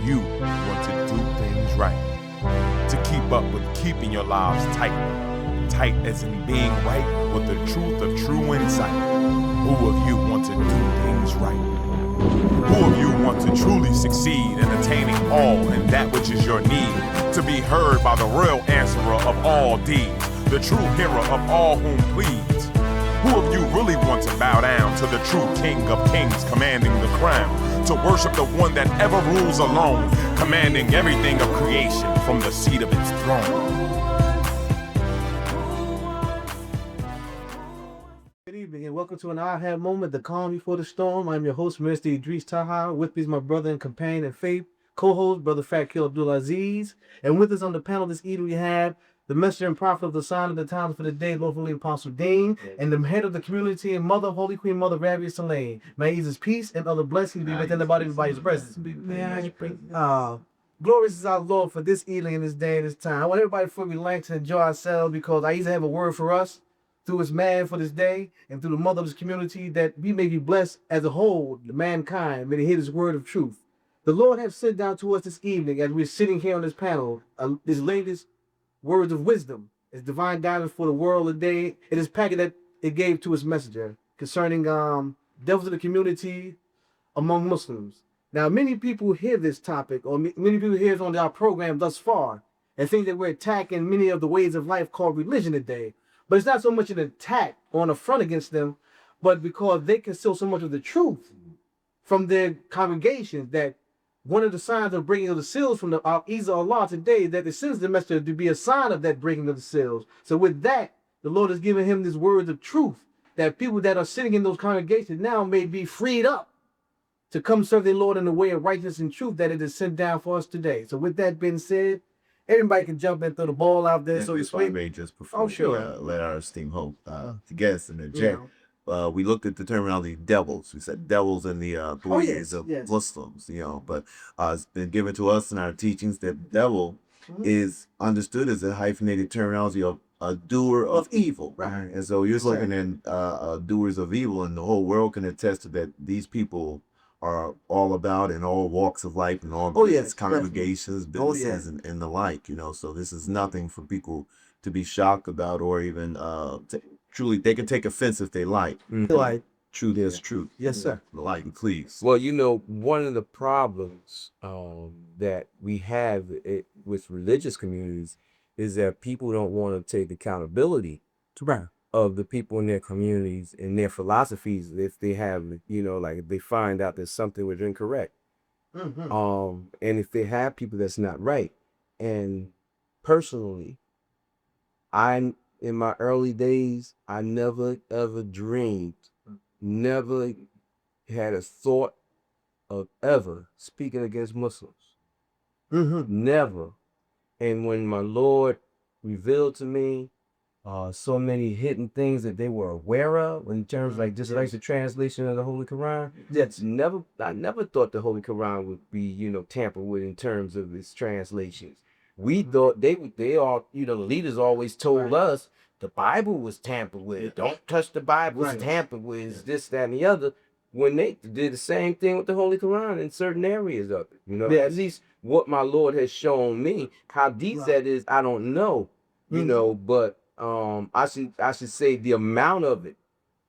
you want to do things right? To keep up with keeping your lives tight. Tight as in being right with the truth of true insight. Who of you want to do things right? Who of you want to truly succeed in attaining all and that which is your need? To be heard by the real answerer of all deeds, the true hearer of all whom pleads. Who of you really want to bow down to the true King of Kings commanding the crown? To worship the one that ever rules alone, commanding everything of creation from the seat of its throne. Good evening and welcome to an A.H.A.D moment, the calm before the storm. I'm your host, Mr. Idris Taha. With me is my brother and companion in faith, co-host, Brother Fakil Abdulaziz. And with us on the panel this evening we have the messenger and prophet of the sign of the times for the day, Lord Holy-Apostle Deen, and the head of the community and mother, Holy Queen Mother Rabia Saleem. May his peace and other blessings be within the body of everybody's presence. Glorious is our Lord for this evening and this day and this time. I want everybody before we like to enjoy ourselves because Ahezaah have a word for us through his man for this day and through the mother of his community that we may be blessed as a whole, mankind, may they hear his word of truth. The Lord has sent down to us this evening as we're sitting here on this panel, this latest words of wisdom, his divine guidance for the world today. It is packet that it gave to his messenger concerning devils of the community among Muslims. Now, many people hear this topic, or many people hear it on our program thus far, and think that we're attacking many of the ways of life called religion today. But it's not so much an attack on a front against them, but because they conceal so much of the truth from their congregations that one of the signs of breaking of the seals from the Ahezaah Allah today, that it sends the messenger to be a sign of that breaking of the seals. So with that, the Lord has given him this words of truth that people that are sitting in those congregations now may be freed up to come serve their Lord in the way of righteousness and truth that it is sent down for us today. So with that being said, everybody can jump in, throw the ball out there. So to speak. Just before we let our esteemed host, the guests and the jet. We looked at the terminology devils. We said devils in the ways of Muslims, but it's been given to us in our teachings that devil is understood as a hyphenated terminology of a doer of evil, right? And so you're looking at doers of evil, and the whole world can attest to that. These people are all about in all walks of life and all congregations, businesses, and the like, So this is nothing for people to be shocked about or even truly, they can take offense if they like. Like truth is truth. Yes, sir. Like, please. Well, one of the problems that we have with religious communities is that people don't want to take accountability of the people in their communities and their philosophies if they have, like if they find out that something was incorrect. And if they have people that's not right. And personally, in my early days, I never ever dreamed, never had a thought of ever speaking against Muslims. Never. And when my Lord revealed to me so many hidden things that they were aware of in terms like just like the translation of the Holy Quran, I never thought the Holy Quran would be, tampered with in terms of its translations. We thought they all, the leaders always told us the Bible was tampered with. Don't touch the Bible, it's tampered with, it's this, that, and the other. When they did the same thing with the Holy Quran in certain areas of it. At least what my Lord has shown me. How deep that is, I don't know. But I should say the amount of it,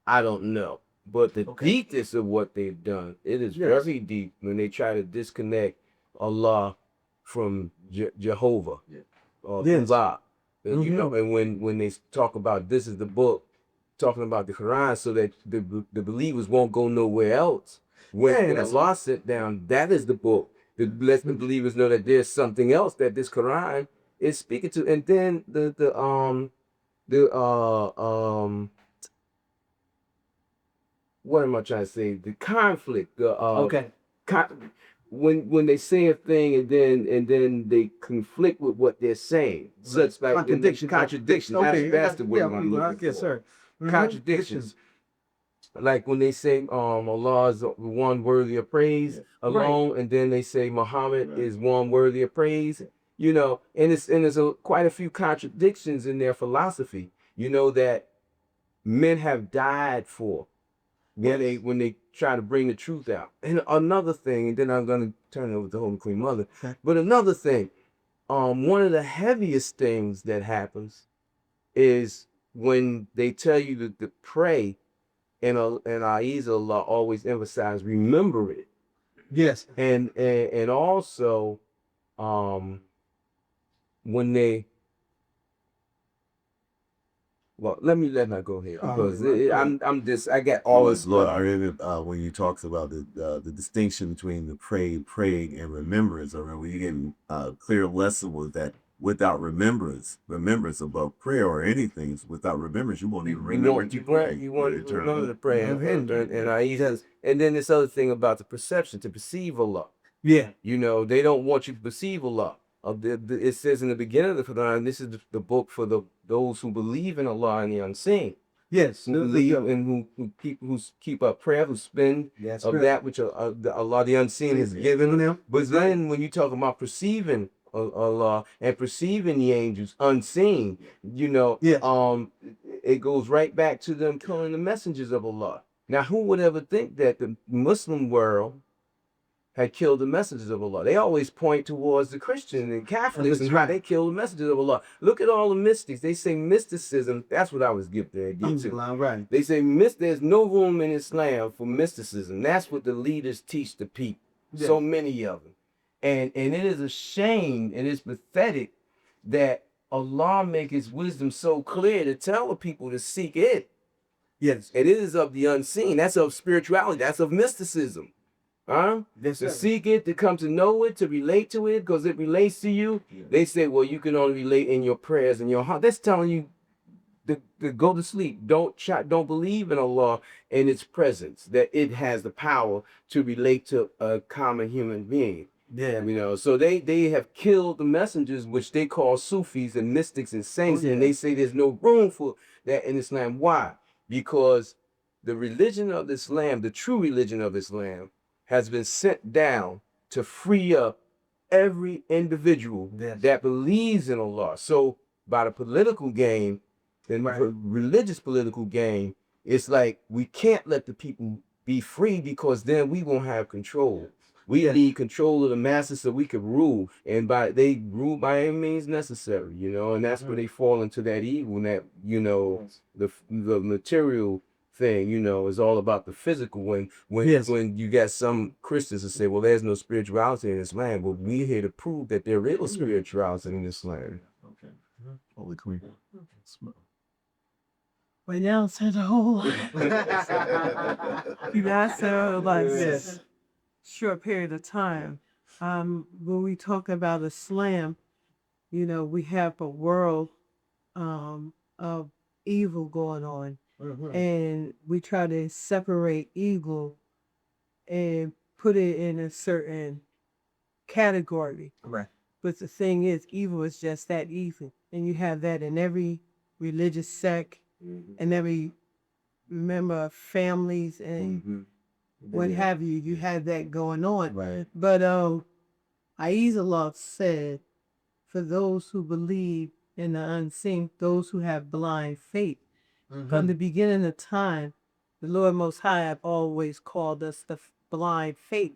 I don't know. But the deepness of what they've done, it is very deep when they try to disconnect Allah from Jehovah or Allah. And when they talk about this is the book, talking about the Quran, so that the believers won't go nowhere else. When Allah sit down, that is the book that lets the believers know that there's something else that this Quran is speaking to. And then what am I trying to say? The conflict. When they say a thing and then they conflict with what they're saying. Such like contradictions. That's the word I'm looking for. Yes, sir. Contradictions. Like when they say Allah is one worthy of praise alone, and then they say Muhammad is one worthy of praise. And there's quite a few contradictions in their philosophy. That men have died for. When they trying to bring the truth out. And another thing, and then I'm gonna turn it over to Holy Queen Mother. But another thing, one of the heaviest things that happens is when they tell you to pray, and Ahezaah always emphasize remember it. Yes. And also when they let her go here because I got all this. Lord, I remember when you talks about the distinction between the praying and remembrance. I remember you getting a clear lesson with that. Without remembrance above prayer or anything, without remembrance, you won't even remember to pray. You want to remember to pray, and then this other thing about the perception, to perceive Allah. Yeah. You know, they don't want you to perceive Allah. It says in the beginning of the Quran, this is the book for those who believe in Allah and the unseen. Yes. Who believe and who keep up prayer, who spend that which Allah the unseen has given them. But then when you talk about perceiving Allah and perceiving the angels unseen, you know, it goes right back to them killing the messengers of Allah. Now, who would ever think that the Muslim world had killed the messengers of Allah? They always point towards the Christian and Catholics and how they killed the messengers of Allah. Look at all the mystics. They say mysticism. That's what I was gifted to. Right. They say there's no room in Islam for mysticism. That's what the leaders teach the people. Yeah. So many of them. And it is a shame and it's pathetic that Allah make his wisdom so clear to tell the people to seek it. Yes. It is of the unseen. That's of spirituality. That's of mysticism. To seek it, to come to know it, to relate to it, because it relates to you. Yeah. They say, well, you can only relate in your prayers and your heart. That's telling you to go to sleep. Don't believe in Allah and its presence, that it has the power to relate to a common human being. Yeah, you know, so they have killed the messengers, which they call Sufis and mystics and saints, and they say there's no room for that in Islam. Why? Because the religion of Islam, the true religion of Islam, has been sent down to free up every individual that believes in Allah. So by the political game, the religious political game, it's like we can't let the people be free because then we won't have control. We need control of the masses so we can rule, and they rule by any means necessary, you know, and that's where they fall into that evil, and that, you know, the material thing, you know, is all about the physical. When you got some Christians that say, well, there's no spirituality in Islam. Well, we're here to prove that there is spirituality in Islam. Okay. Holy Queen. Well, now said the whole you guys said like this short period of time. When we talk about Islam, you know, we have a world of evil going on. And we try to separate evil and put it in a certain category. Right. But the thing is, evil is just that evil. And you have that in every religious sect and every member of families and what have you. You have that going on. Right. But Ahezaah said, for those who believe in the unseen, those who have blind faith, from the beginning of time, the Lord Most High have always called us the blind faith.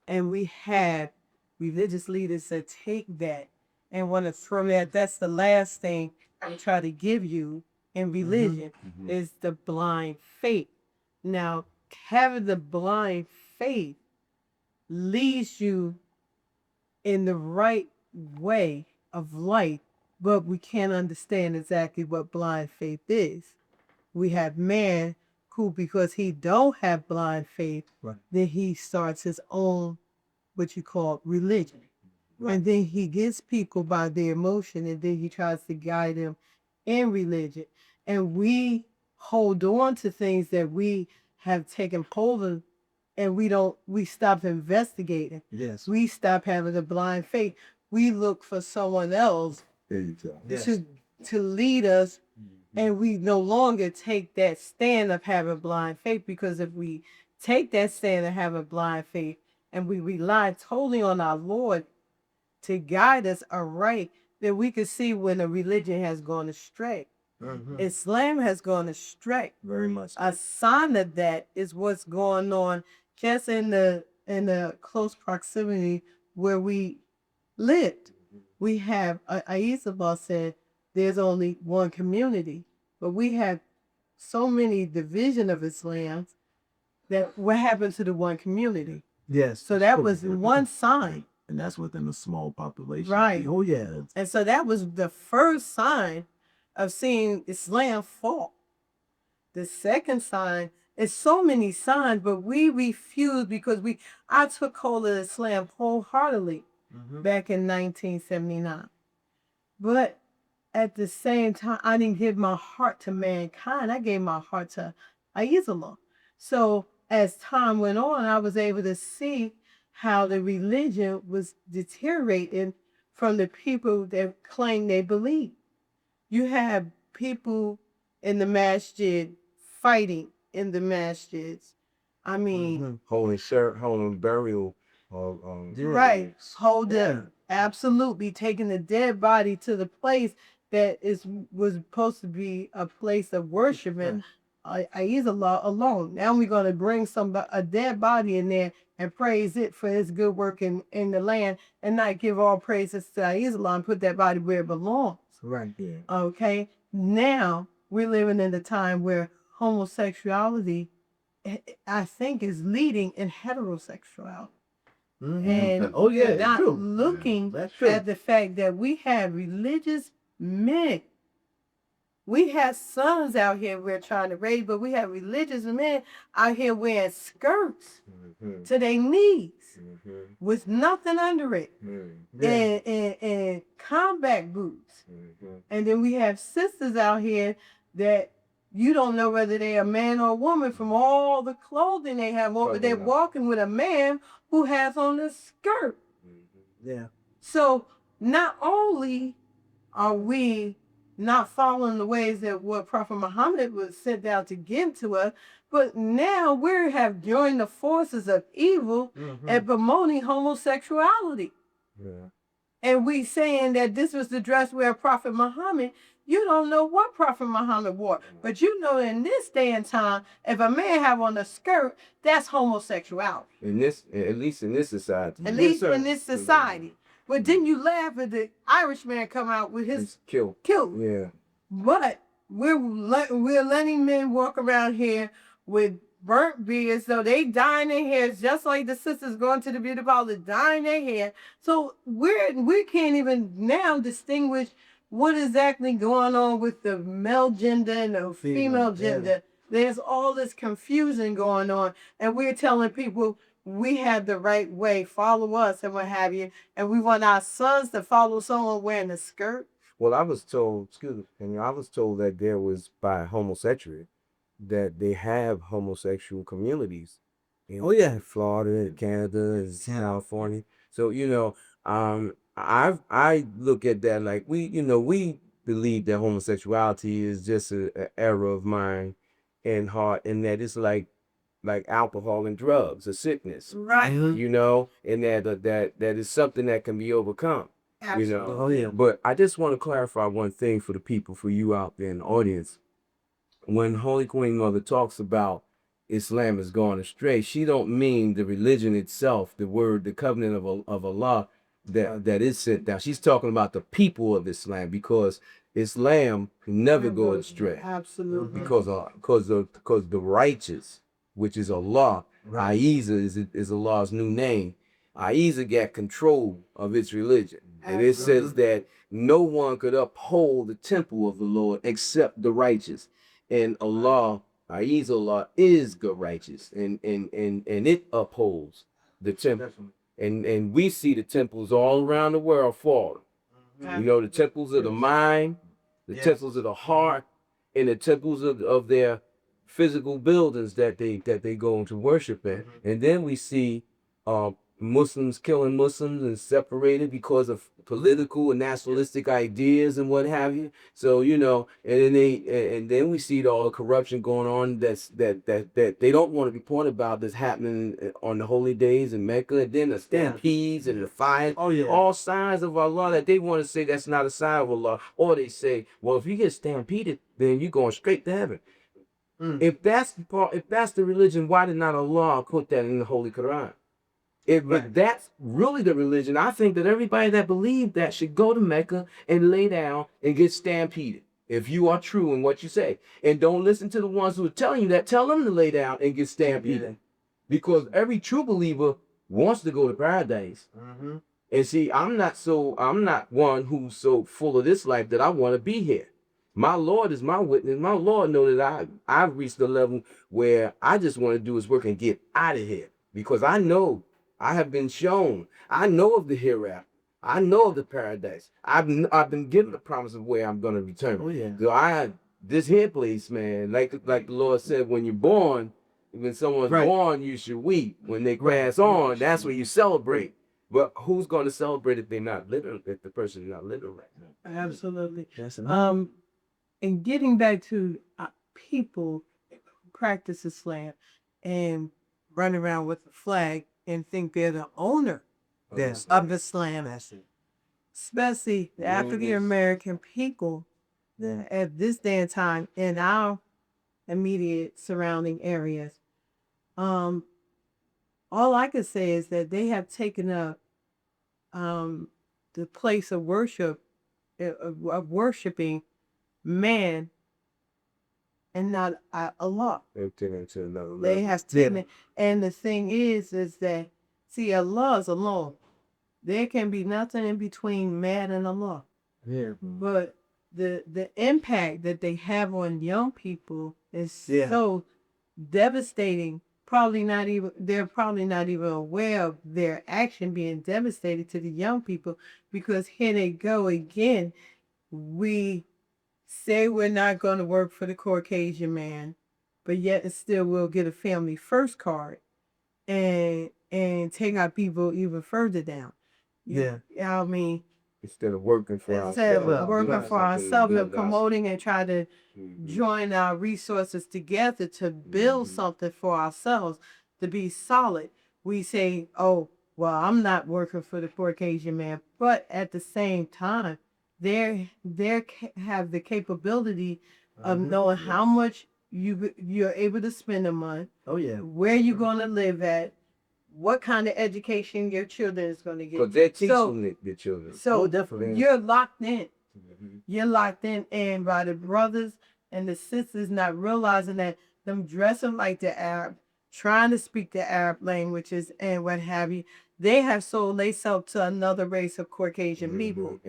And we have religious leaders that take that and want to throw that. That's the last thing I try to give you in religion is the blind faith. Now, having the blind faith leads you in the right way of life, but we can't understand exactly what blind faith is. We have man who, because he don't have blind faith, then he starts his own, what you call religion. And then he gets people by their emotion, and then he tries to guide them in religion. And we hold on to things that we have taken hold of, and we stop investigating. Yes. We stop having a blind faith. We look for someone else to lead us. And we no longer take that stand of having blind faith, because if we take that stand of having blind faith and we rely totally on our Lord to guide us aright, then we can see when a religion has gone astray. Islam has gone astray. Very much. A sign of that is what's going on just in the close proximity where we lived. We have Ahezaah said there's only one community, but we have so many division of Islam that what happened to the one community? Yes. So that was one sign. And that's within a small population. Right. Oh, yeah. And so that was the first sign of seeing Islam fall. The second sign is so many signs, but we refused because I took hold of Islam wholeheartedly back in 1979. But at the same time, I didn't give my heart to mankind. I gave my heart to Ahezaah. So as time went on, I was able to see how the religion was deteriorating from the people that claim they believe. You have people in the masjid fighting in the masjids. I mean, holding burial. Right. Hold them. Absolutely. Taking the dead body to the place that was supposed to be a place of worshiping Ahezaah alone. Now we're going to bring a dead body in there and praise it for its good work in the land and not give all praises to Ahezaah and put that body where it belongs. Right. Yeah. Okay. Now we're living in the time where homosexuality, I think, is leading in heterosexuality. And not true. looking True. at the fact that we have religious men. We have sons out here we're trying to raise, but we have religious men out here wearing skirts to their knees with nothing under it, and combat boots. And then we have sisters out here that you don't know whether they're a man or a woman from all the clothing they have on, but they're walking with a man who has on a skirt. Yeah. So not only are we not following the ways that what Prophet Muhammad was sent out to give to us, but now we have joined the forces of evil and promoting homosexuality. Yeah. And we saying that this was the dress wear Prophet Muhammad. You don't know what Prophet Muhammad wore, but you know in this day and time, if a man have on a skirt, that's homosexuality. At least in this society. At least in this society. But then you laugh at the Irishman come out with his kilt. Yeah. But we're letting men walk around here with burnt beards, so they dyeing their hair just like the sisters going to the beauty parlor dyeing their hair. So we can't even now distinguish what exactly going on with the male gender and the female gender. Yeah. There's all this confusion going on, and we're telling people we have the right way, follow us and what have you, and we want our sons to follow someone wearing a skirt. Well, I was told, I was told that there was by homosexuality, that they have homosexual communities in Florida, Canada, and California. So, I look at that like we believe that homosexuality is just an error of mind and heart, and that it's like alcohol and drugs, a sickness, right? And that is something that can be overcome. Absolutely. But I just want to clarify one thing for the people, for you out there in the audience. When Holy Queen Mother talks about Islam has gone astray, she don't mean the religion itself, the covenant of Allah that is sent down. She's talking about the people of Islam, because Islam never goes astray. Absolutely. Because the righteous, which is Allah, Ahezaah is Allah's new name. Ahezaah got control of its religion. And it says that no one could uphold the temple of the Lord except the righteous. And Allah, Ahezaah, is the righteous. And it upholds the temple. And we see the temples all around the world falling. The temples of the mind, the temples of the heart, and the temples of their physical buildings that they go into worship in. And then we see Muslims killing Muslims and separated because of political and nationalistic ideas and what have you. So and then we see all the corruption going on that they don't want to report about that's happening on the holy days in Mecca, and then the stampedes and the fires. Oh yeah. All signs of Allah that they want to say that's not a sign of Allah, or they say, well, if you get stampeded, then you're going straight to heaven. If that's the religion, why did not Allah put that in the Holy Quran? If that's really the religion, I think that everybody that believes that should go to Mecca and lay down and get stampeded. If you are true in what you say, and don't listen to the ones who are telling you that, tell them to lay down and get stampeded, because every true believer wants to go to paradise. And see, I'm not one who's so full of this life that I want to be here. My Lord is my witness. My Lord knows that I've reached the level where I just want to do his work and get out of here, because I know I have been shown. I know of the hereafter. I know of the paradise. I've been given the promise of where I'm going to return. Oh yeah. So this here place, man, like the Lord said, when you're born, when someone's born, you should weep. When they pass on, that's when you celebrate. But who's going to celebrate if they're not literal? If the person is not literal? Absolutely. And getting back to people who practice Islam and run around with a flag and think they're the owner of Islam, especially the African American people at this day and time in our immediate surrounding areas. All I can say is that they have taken up the place of worship, of worshiping man and not Allah. They've taken it to another level. They have taken it. And the thing is that, see, Allah is alone. There can be nothing in between man and Allah. Yeah. But the impact that they have on young people is so devastating. They're probably not even aware of their action being devastated to the young people, because here they go again. We say we're not going to work for the Caucasian man, but yet and still we'll get a family first card and take our people even further down. I mean, instead of working for ourselves and promoting and try to join our resources together to build something for ourselves to be solid, we say, oh, well, I'm not working for the Caucasian man. But at the same time, they have the capability of knowing how much you're able to spend a month. Oh yeah. Where you're going to live at, what kind of education your children is going to get. Because they're teaching the children. So definitely. You're locked in. You're locked in, and by the brothers and the sisters not realizing that them dressing like the Arab, trying to speak the Arab languages and what have you, they have sold themselves to another race of Caucasian people.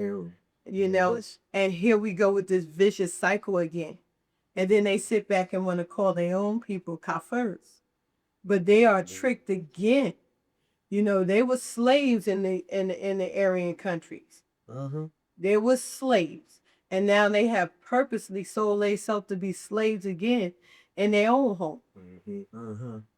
And here we go with this vicious cycle again. And then they sit back and want to call their own people kafirs. But they are tricked again. They were slaves in the Aryan countries. They were slaves. And now they have purposely sold themselves to be slaves again in their own home.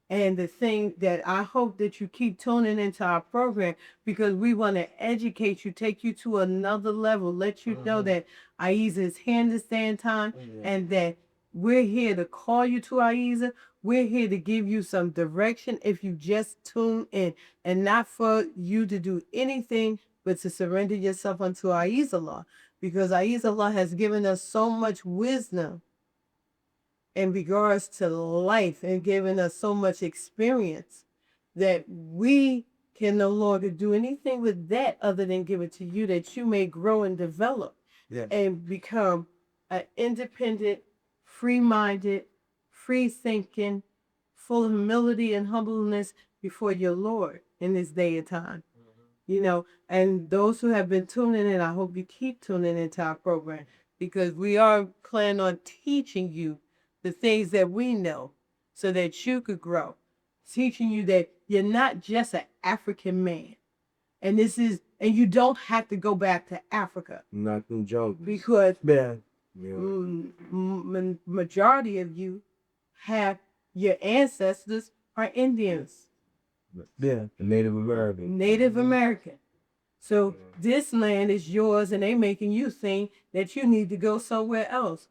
And the thing that I hope that you keep tuning into our program, because we want to educate you, take you to another level, let you know that Ahezaah is here in this day and time, and that we're here to call you to Ahezaah. We're here to give you some direction if you just tune in, and not for you to do anything but to surrender yourself unto Ahezaah, because Ahezaah has given us so much wisdom in regards to life and given us so much experience that we can no longer do anything with that other than give it to you, that you may grow and develop and become an independent, free-minded, free-thinking, full of humility and humbleness before your Lord in this day and time. And those who have been tuning in, I hope you keep tuning into our program, because we are planning on teaching you the things that we know so that you could grow. Teaching you that you're not just an African man. And you don't have to go back to Africa. Nothing joke. Because majority of you have your ancestors are Indians. Yeah. Native American. Native American. So this land is yours, and they making you think that you need to go somewhere else.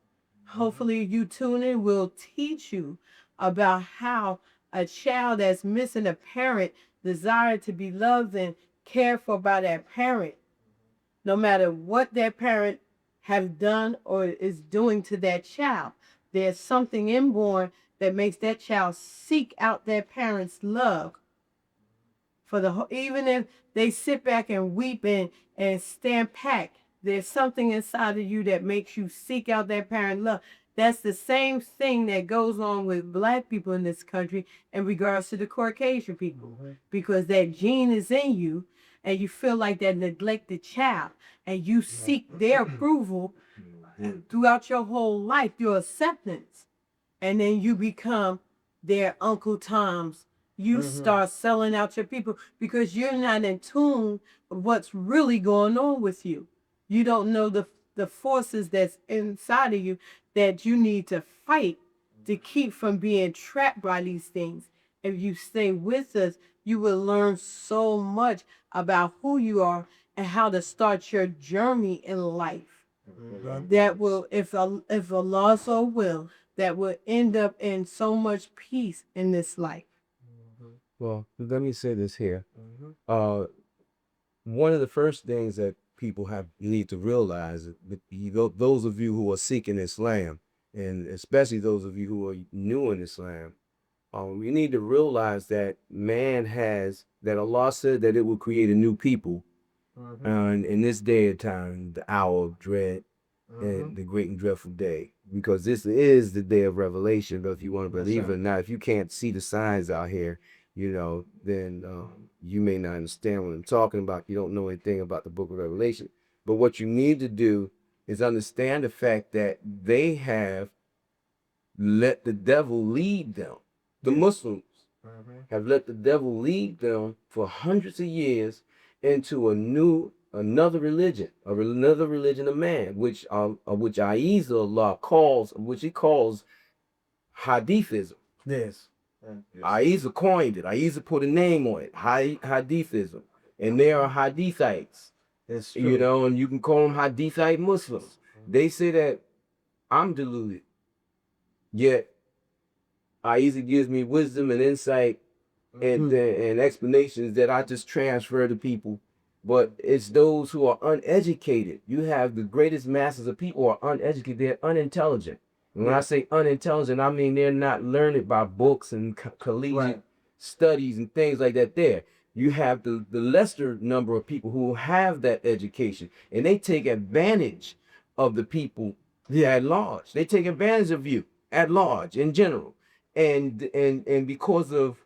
Hopefully, you tune in will teach you about how a child that's missing a parent desire to be loved and cared for by that parent, no matter what that parent has done or is doing to that child. There's something inborn that makes that child seek out their parent's love for even if they sit back and weep and stand back, there's something inside of you that makes you seek out that parent love. That's the same thing that goes on with black people in this country in regards to the Caucasian people, because that gene is in you and you feel like that neglected child and you seek their approval throughout your whole life, your acceptance, and then you become their Uncle Tom's. You start selling out your people because you're not in tune with what's really going on with you. You don't know the forces that's inside of you that you need to fight to keep from being trapped by these things. If you stay with us, you will learn so much about who you are and how to start your journey in life. That will, if Allah so will, that will end up in so much peace in this life. Well, let me say this here. One of the first things that people need to realize, those of you who are seeking Islam, and especially those of you who are new in Islam, you need to realize that that Allah said that it will create a new people. And in this day of time, the hour of dread, and the great and dreadful day, because this is the day of revelation. But if you want to believe it or not, if you can't see the signs out here, then you may not understand what I'm talking about. You don't know anything about the book of Revelation. But what you need to do is understand the fact that they have let the devil lead them. The Muslims have let the devil lead them for hundreds of years into another religion of man, which Ahezaah calls, which he calls Hadithism. Yes. Ahezaah coined it. Ahezaah put a name on it. Hadithism. And they are Hadithites. That's true. And you can call them Hadithite Muslims. They say that I'm deluded. Yet Ahezaah gives me wisdom and insight and explanations that I just transfer to people. But it's those who are uneducated. You have the greatest masses of people who are uneducated. They're unintelligent. When I say unintelligent, I mean they're not learned by books and collegiate studies and things like that there. You have the lesser number of people who have that education, and they take advantage of the people at large. They take advantage of you at large in general. And because of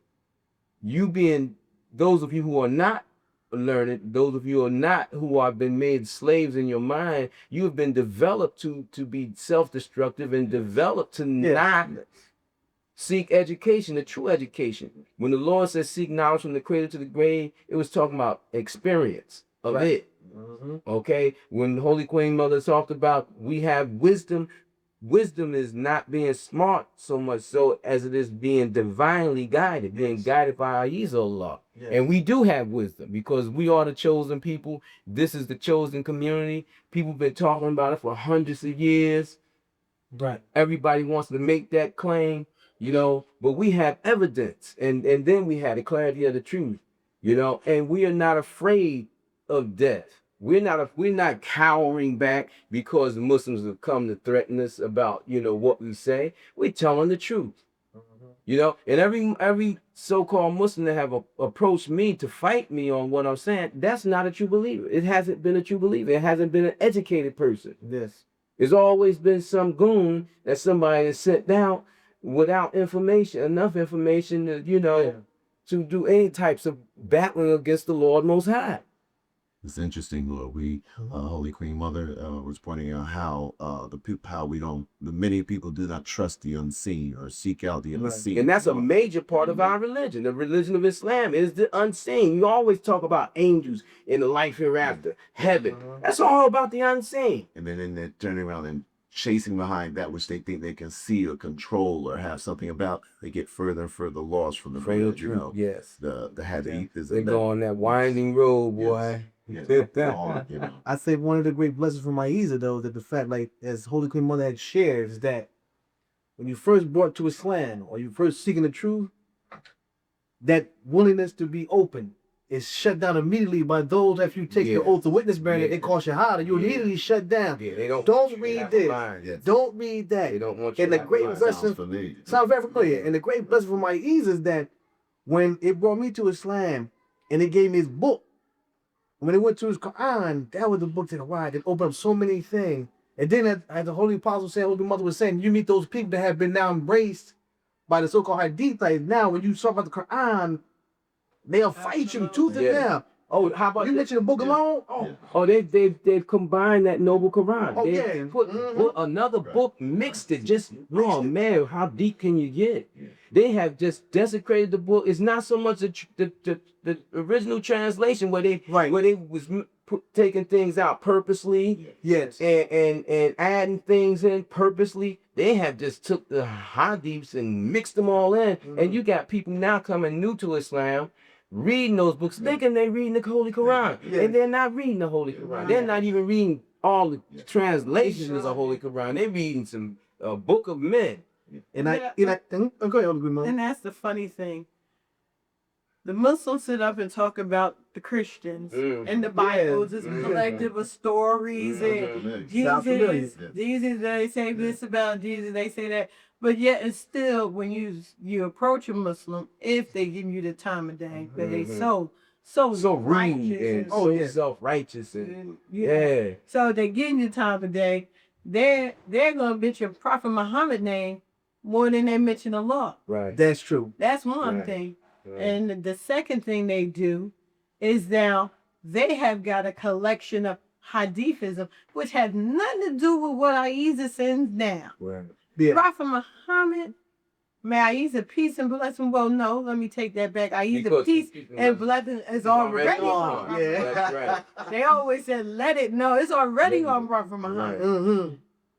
you being, those of you who are not learned, those of you who have been made slaves in your mind, you have been developed to be self-destructive and developed to not seek education, the true education. When the Lord says seek knowledge from the cradle to the grave, it was talking about experience of it. Okay? When the Holy Queen Mother talked about we have wisdom, wisdom is not being smart so much so as it is being divinely guided, being guided by Ahezaah. And we do have wisdom because we are the chosen people. This is the chosen community. People have been talking about it for hundreds of years. Right. Everybody wants to make that claim, but we have evidence. And then we had the clarity of the truth, and we are not afraid of death. We're not cowering back because Muslims have come to threaten us about, what we say. We're telling the truth. And every so-called Muslim that have approached me to fight me on what I'm saying, that's not a true believer. It hasn't been a true believer. It hasn't been an educated person. Yes. It's always been some goon that somebody has sent down without information, enough information to, to do any types of battling against the Lord Most High. It's interesting, Lord. Holy Queen Mother was pointing out how many people do not trust the unseen or seek out the unseen. And that's a major part of our religion. The religion of Islam is the unseen. You always talk about angels in the life hereafter, heaven. That's all about the unseen. And then turning around and chasing behind that which they think they can see or control or have something about, they get further and further lost from the bridge, you know. Yes. The Hadith is They go on that winding road, boy. Yes. You know. I say one of the great blessings from Ahezaah, though, that the fact, like, as Holy Queen Mother had shared, is that when you first brought to Islam, or you first seeking the truth, that willingness to be open is shut down immediately by those. If you take the oath of witness bearing, they call A.H.A.D, you immediately shut down. Yeah, they don't read this. Don't read that. They don't want you and the great blessing sounds very familiar. And the great blessing from Ahezaah is that when it brought me to Islam and it gave me his book, when it went to his Quran, that was the book that arrived. It opened up so many things. And then, as the Holy Apostle said, Holy Mother was saying, you meet those people that have been now embraced by the so-called Hadith. Like now, when you talk about the Quran, they'll fight you tooth and nail. Oh, how about you mentioned the book alone? Oh, they've combined that noble Quran. Oh, they put another book, mixed it. Oh man, how deep can you get? They have just desecrated the book. It's not so much the original translation where they was taking things out purposely, and adding things in purposely. They have just took the hadiths and mixed them all in, and you got people now coming new to Islam, reading those books, thinking they're reading the Holy Quran, and they're not reading the Holy Quran. They're not even reading all the translations of the Holy Quran. They're reading some book of men. And go ahead, and that's the funny thing. The Muslims sit up and talk about the Christians and the Bibles, this collective of stories and Jesus, they say this about Jesus, they say that. But yet and still, when you approach a Muslim, if they give you the time of day, but they so rude and so self-righteous and so they give you the time of day, they're gonna mention Prophet Muhammad name more than they mention Allah. Right. That's true. That's one thing. Right. And the second thing they do is now they have got a collection of hadithism, which has nothing to do with what Ahezaah sends now. Right. Yeah. Prophet Muhammad, may Ahezaah peace and blessing. Well, no, let me take that back. Ahezaah peace and blessing is already on. Yeah. That's right. They always said, let it know. It's already on Prophet Muhammad. Mm-hmm.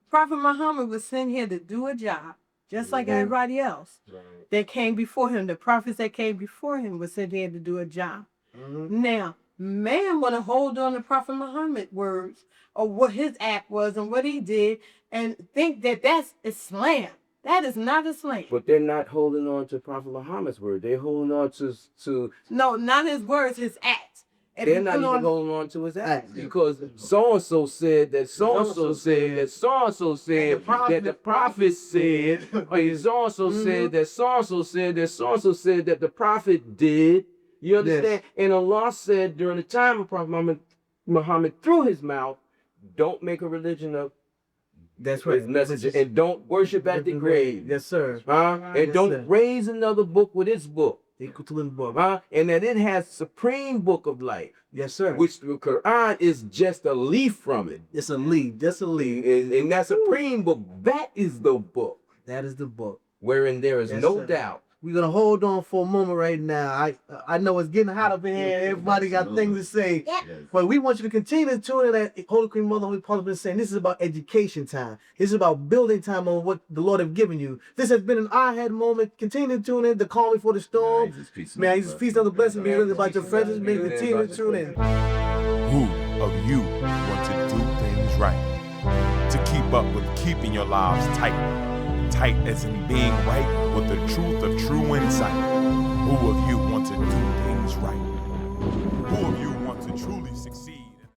Prophet Muhammad was sent here to do a job, just like everybody else. Right. That came before him. The prophets that came before him was sent here to do a job. Now, man want to hold on to Prophet Muhammad's words or what his act was and what he did and think that that's Islam. That is not Islam. But they're not holding on to Prophet Muhammad's word. They're holding on to No, not his words, his acts. They're not even holding on to his acts because so-and-so said that so-and-so said that so-and-so said that the prophet said, or so-and-so said that so-and-so said that so-and-so said that the prophet did. You understand? Yes. And Allah said during the time of Prophet Muhammad through his mouth, don't make a religion of his messenger and don't worship at the grave. Yes, sir. And don't raise another book with its book. And that it has supreme book of life. Yes, sir. Which the Quran is just a leaf from it. It's a leaf. Just a leaf. And that supreme book, that is the book. That is the book. Wherein there is no doubt. We're going to hold on for a moment right now. I know it's getting hot up in here. Everybody got things to say. Yes. But we want you to continue to tune in that Holy Queen Mother Holy-Apostle been saying. This is about education time. This is about building time on what the Lord has given you. This has been an I-Had moment. Continue to tune in. The calm before the storm. May His peace and the blessing be with about your friends. May continue to tune in. Who of you want to do things right? To keep up with keeping your lives tight. Tight as in being right with the truth of true insight. Who of you want to do things right? Who of you want to truly succeed?